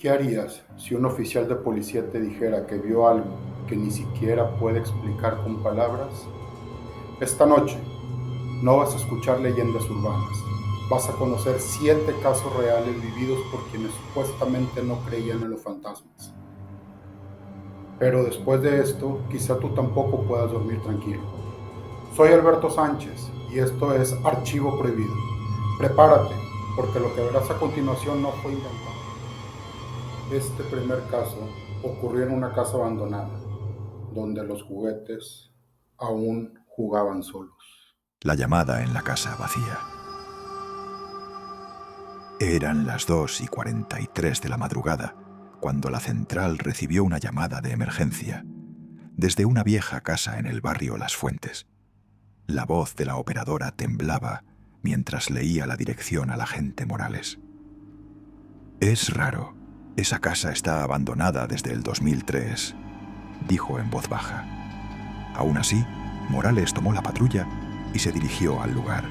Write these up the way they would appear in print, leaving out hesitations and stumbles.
¿Qué harías si un oficial de policía te dijera que vio algo que ni siquiera puede explicar con palabras? Esta noche no vas a escuchar leyendas urbanas. Vas a conocer 7 casos reales vividos por quienes supuestamente no creían en los fantasmas. Pero después de esto, quizá tú tampoco puedas dormir tranquilo. Soy Alberto Sánchez y esto es Archivo Prohibido. Prepárate, porque lo que verás a continuación no fue inventado. Este primer caso ocurrió en una casa abandonada, donde los juguetes aún jugaban solos. La llamada en la casa vacía. Eran las 2:43 de la madrugada cuando la central recibió una llamada de emergencia desde una vieja casa en el barrio Las Fuentes. La voz de la operadora temblaba mientras leía la dirección al agente Morales. «Es raro. Esa casa está abandonada desde el 2003», dijo en voz baja. Aún así, Morales tomó la patrulla y se dirigió al lugar.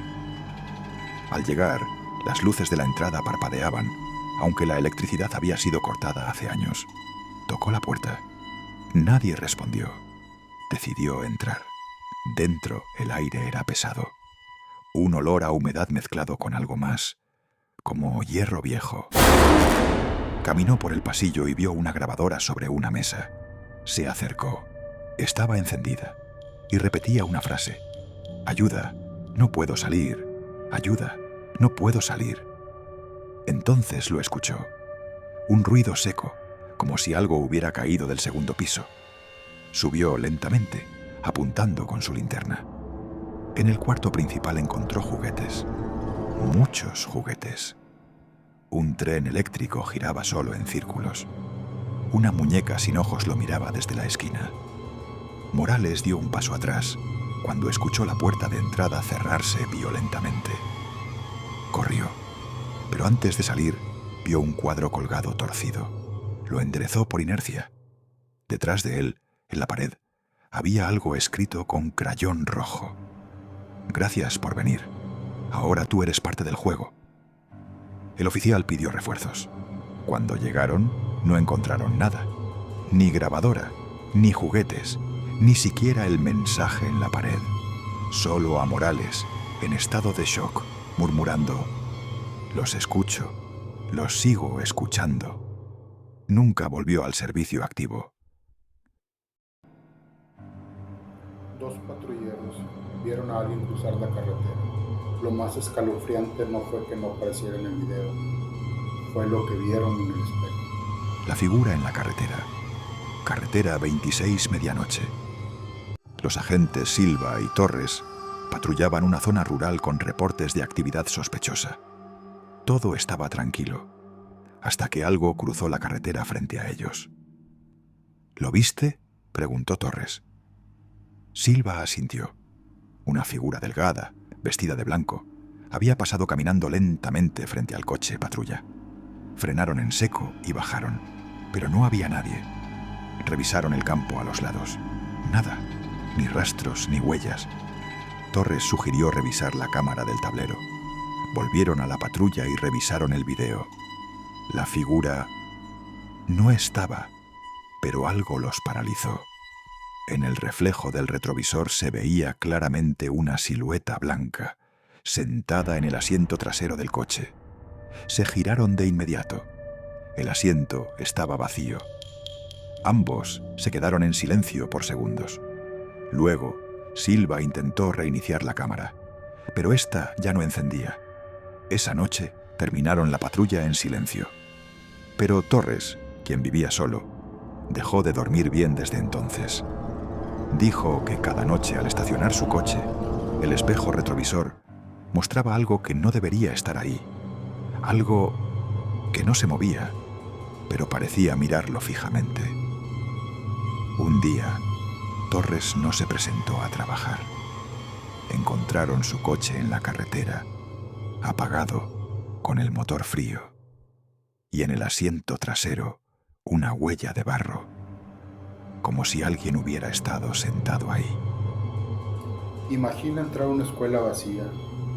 Al llegar, las luces de la entrada parpadeaban, aunque la electricidad había sido cortada hace años. Tocó la puerta. Nadie respondió. Decidió entrar. Dentro el aire era pesado. Un olor a humedad mezclado con algo más, como hierro viejo. Caminó por el pasillo y vio una grabadora sobre una mesa. Se acercó. Estaba encendida y repetía una frase. «Ayuda, no puedo salir. Ayuda, no puedo salir». Entonces lo escuchó. Un ruido seco, como si algo hubiera caído del segundo piso. Subió lentamente, apuntando con su linterna. En el cuarto principal encontró juguetes. Muchos juguetes. Un tren eléctrico giraba solo en círculos. Una muñeca sin ojos lo miraba desde la esquina. Morales dio un paso atrás cuando escuchó la puerta de entrada cerrarse violentamente. Corrió, pero antes de salir vio un cuadro colgado torcido. Lo enderezó por inercia. Detrás de él, en la pared, había algo escrito con crayón rojo. «Gracias por venir. Ahora tú eres parte del juego». El oficial pidió refuerzos. Cuando llegaron, no encontraron nada. Ni grabadora, ni juguetes, ni siquiera el mensaje en la pared. Solo a Morales, en estado de shock, murmurando: «Los escucho, los sigo escuchando». Nunca volvió al servicio activo. Dos patrulleros vieron a alguien cruzar la carretera. Lo más escalofriante no fue que no apareciera en el video, fue lo que vieron en el espejo. La figura en la carretera. Carretera 26 medianoche. Los agentes Silva y Torres patrullaban una zona rural con reportes de actividad sospechosa. Todo estaba tranquilo, hasta que algo cruzó la carretera frente a ellos. «¿Lo viste?», preguntó Torres. Silva asintió. Una figura delgada, vestida de blanco, había pasado caminando lentamente frente al coche patrulla. Frenaron en seco y bajaron, pero no había nadie. Revisaron el campo a los lados. Nada, ni rastros ni huellas. Torres sugirió revisar la cámara del tablero. Volvieron a la patrulla y revisaron el video. La figura no estaba, pero algo los paralizó. En el reflejo del retrovisor se veía claramente una silueta blanca, sentada en el asiento trasero del coche. Se giraron de inmediato. El asiento estaba vacío. Ambos se quedaron en silencio por segundos. Luego, Silva intentó reiniciar la cámara, pero esta ya no encendía. Esa noche terminaron la patrulla en silencio. Pero Torres, quien vivía solo, dejó de dormir bien desde entonces. Dijo que cada noche al estacionar su coche, el espejo retrovisor mostraba algo que no debería estar ahí. Algo que no se movía, pero parecía mirarlo fijamente. Un día, Torres no se presentó a trabajar. Encontraron su coche en la carretera, apagado, con el motor frío, y en el asiento trasero una huella de barro, como si alguien hubiera estado sentado ahí. Imagina entrar a una escuela vacía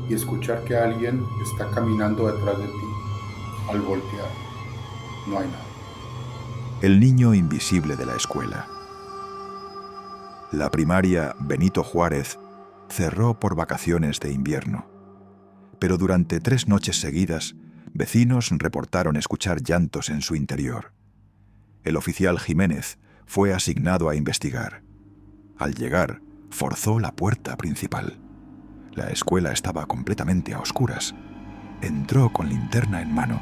y escuchar que alguien está caminando detrás de ti. Al voltear, no hay nada. El niño invisible de la escuela. La primaria Benito Juárez cerró por vacaciones de invierno, pero durante 3 noches seguidas, vecinos reportaron escuchar llantos en su interior. El oficial Jiménez fue asignado a investigar. Al llegar, forzó la puerta principal. La escuela estaba completamente a oscuras. Entró con linterna en mano.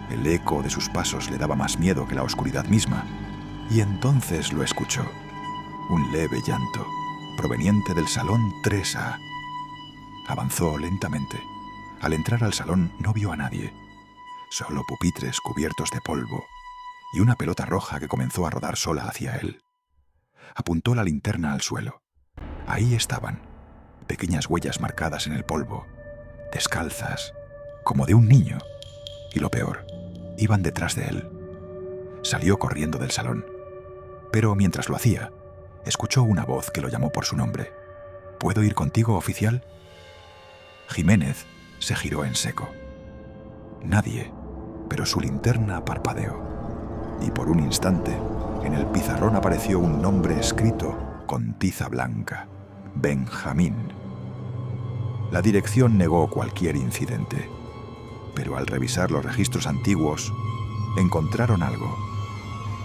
El eco de sus pasos le daba más miedo que la oscuridad misma, y entonces lo escuchó. Un leve llanto, proveniente del salón 3A. Avanzó lentamente. Al entrar al salón no vio a nadie, solo pupitres cubiertos de polvo y una pelota roja que comenzó a rodar sola hacia él. Apuntó la linterna al suelo. Ahí estaban, pequeñas huellas marcadas en el polvo, descalzas, como de un niño. Y lo peor, iban detrás de él. Salió corriendo del salón, pero mientras lo hacía, escuchó una voz que lo llamó por su nombre. ¿Puedo ir contigo, oficial? Jiménez se giró en seco. Nadie, pero su linterna parpadeó. Y por un instante, en el pizarrón apareció un nombre escrito con tiza blanca: Benjamín. La dirección negó cualquier incidente, pero al revisar los registros antiguos, encontraron algo.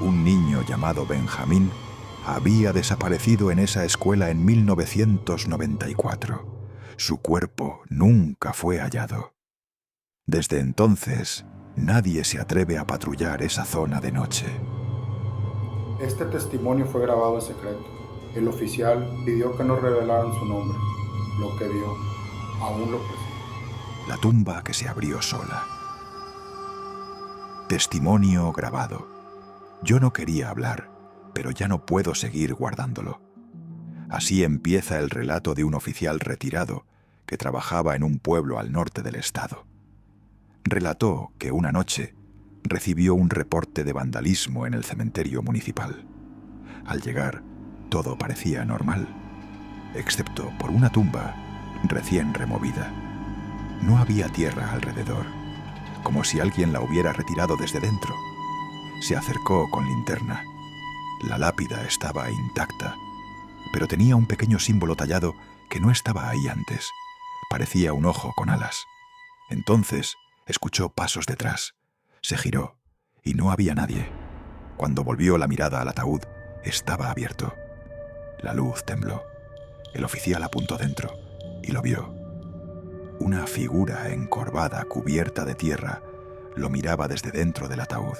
Un niño llamado Benjamín había desaparecido en esa escuela en 1994. Su cuerpo nunca fue hallado. Desde entonces, nadie se atreve a patrullar esa zona de noche. Este testimonio fue grabado en secreto. El oficial pidió que no revelaran su nombre. Lo que vio aún lo persigue. La tumba que se abrió sola. Testimonio grabado. Yo no quería hablar, pero ya no puedo seguir guardándolo. Así empieza el relato de un oficial retirado que trabajaba en un pueblo al norte del estado. Relató que una noche recibió un reporte de vandalismo en el cementerio municipal. Al llegar, todo parecía normal, excepto por una tumba recién removida. No había tierra alrededor, como si alguien la hubiera retirado desde dentro. Se acercó con linterna. La lápida estaba intacta, pero tenía un pequeño símbolo tallado que no estaba ahí antes. Parecía un ojo con alas. Entonces escuchó pasos detrás. Se giró y no había nadie. Cuando volvió la mirada al ataúd, estaba abierto. La luz tembló. El oficial apuntó dentro y lo vio. Una figura encorvada, cubierta de tierra, lo miraba desde dentro del ataúd.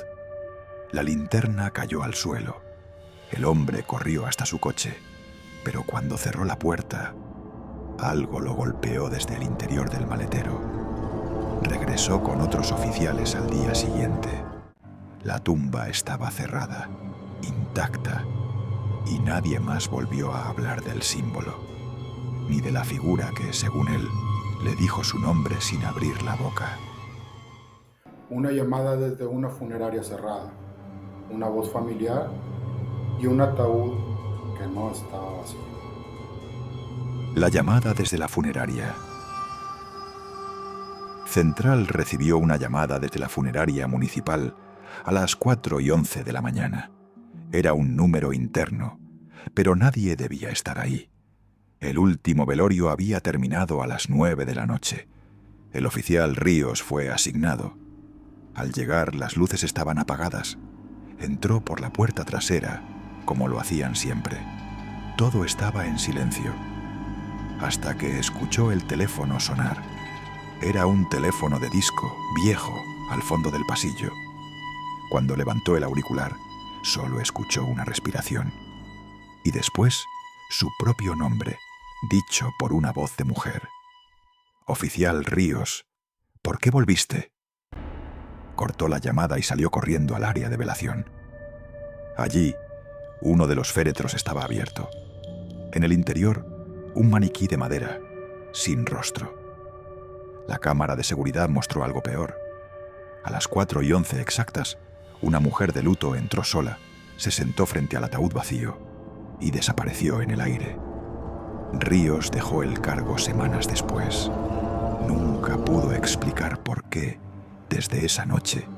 La linterna cayó al suelo. El hombre corrió hasta su coche, pero cuando cerró la puerta, algo lo golpeó desde el interior del maletero. Regresó con otros oficiales al día siguiente. La tumba estaba cerrada, intacta, y nadie más volvió a hablar del símbolo, ni de la figura que, según él, le dijo su nombre sin abrir la boca. Una llamada desde una funeraria cerrada, una voz familiar y un ataúd que no estaba vacío. La llamada desde la funeraria. Central recibió una llamada desde la funeraria municipal a las 4:11 de la mañana. Era un número interno, pero nadie debía estar ahí. El último velorio había terminado a las 9 de la noche. El oficial Ríos fue asignado. Al llegar, las luces estaban apagadas. Entró por la puerta trasera, como lo hacían siempre. Todo estaba en silencio, hasta que escuchó el teléfono sonar. Era un teléfono de disco, viejo, al fondo del pasillo. Cuando levantó el auricular, solo escuchó una respiración. Y después, su propio nombre, dicho por una voz de mujer. «Oficial Ríos, ¿por qué volviste?» Cortó la llamada y salió corriendo al área de velación. Allí, uno de los féretros estaba abierto. En el interior, un maniquí de madera, sin rostro. La cámara de seguridad mostró algo peor. A las 4:11 exactas, una mujer de luto entró sola, se sentó frente al ataúd vacío y desapareció en el aire. Ríos dejó el cargo semanas después. Nunca pudo explicar por qué, desde esa noche,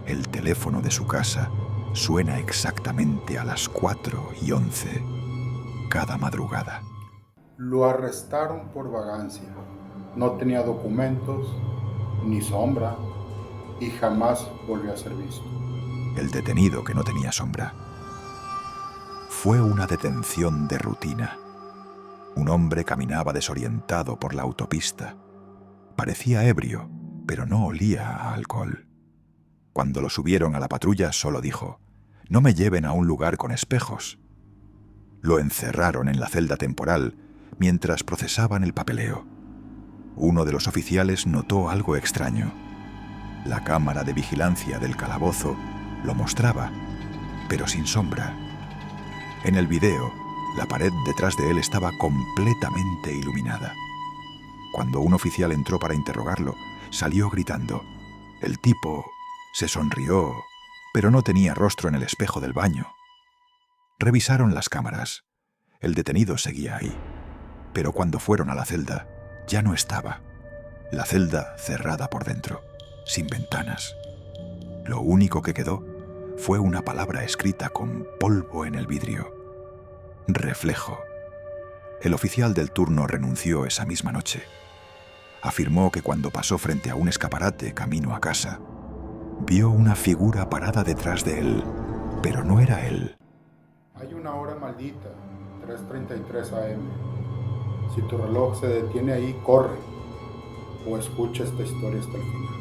el teléfono de su casa suena exactamente a las 4:11 cada madrugada. Lo arrestaron por vagancia. No tenía documentos, ni sombra, y jamás volvió a ser visto. El detenido que no tenía sombra. Fue una detención de rutina. Un hombre caminaba desorientado por la autopista. Parecía ebrio, pero no olía a alcohol. Cuando lo subieron a la patrulla, solo dijo: «No me lleven a un lugar con espejos». Lo encerraron en la celda temporal mientras procesaban el papeleo. Uno de los oficiales notó algo extraño. La cámara de vigilancia del calabozo lo mostraba, pero sin sombra. En el video, la pared detrás de él estaba completamente iluminada. Cuando un oficial entró para interrogarlo, salió gritando. El tipo se sonrió, pero no tenía rostro en el espejo del baño. Revisaron las cámaras. El detenido seguía ahí, pero cuando fueron a la celda, ya no estaba. La celda cerrada por dentro, sin ventanas. Lo único que quedó fue una palabra escrita con polvo en el vidrio. Reflejo. El oficial del turno renunció esa misma noche. Afirmó que cuando pasó frente a un escaparate camino a casa, vio una figura parada detrás de él, pero no era él. Hay una hora maldita, 3:33 AM. Si tu reloj se detiene ahí, corre o escucha esta historia hasta el final.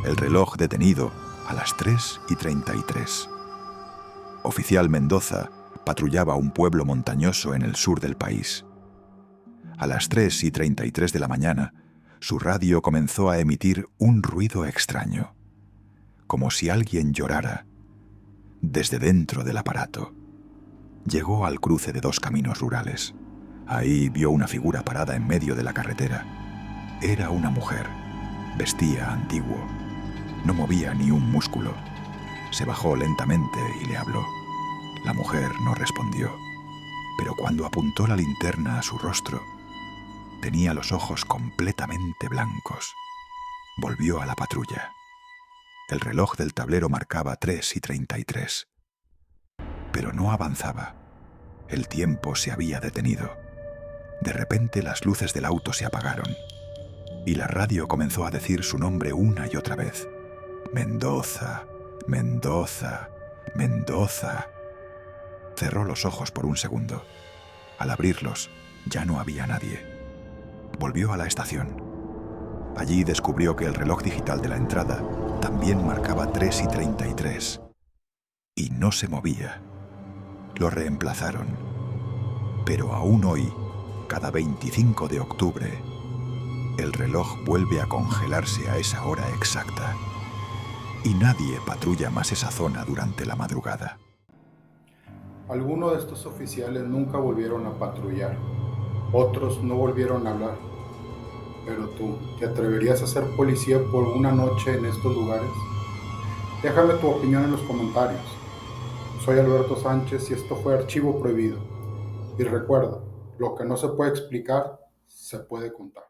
El reloj detenido a las 3:33. Oficial Mendoza patrullaba un pueblo montañoso en el sur del país. A las 3:33 de la mañana, su radio comenzó a emitir un ruido extraño, como si alguien llorara. Desde dentro del aparato, llegó al cruce de dos caminos rurales. Ahí vio una figura parada en medio de la carretera. Era una mujer. Vestía antiguo. No movía ni un músculo. Se bajó lentamente y le habló. La mujer no respondió, pero cuando apuntó la linterna a su rostro, tenía los ojos completamente blancos. Volvió a la patrulla. El reloj del tablero marcaba 3:33. Pero no avanzaba. El tiempo se había detenido. De repente las luces del auto se apagaron y la radio comenzó a decir su nombre una y otra vez. Mendoza, Mendoza, Mendoza. Cerró los ojos por un segundo. Al abrirlos, ya no había nadie. Volvió a la estación. Allí descubrió que el reloj digital de la entrada también marcaba 3:33 y no se movía. Lo reemplazaron. Pero aún hoy, cada 25 de octubre, el reloj vuelve a congelarse a esa hora exacta y nadie patrulla más esa zona durante la madrugada. Algunos de estos oficiales nunca volvieron a patrullar. Otros no volvieron a hablar. Pero tú, ¿te atreverías a ser policía por una noche en estos lugares? Déjame tu opinión en los comentarios. Soy Alberto Sánchez y esto fue Archivo Prohibido. Y recuerda, lo que no se puede explicar, se puede contar.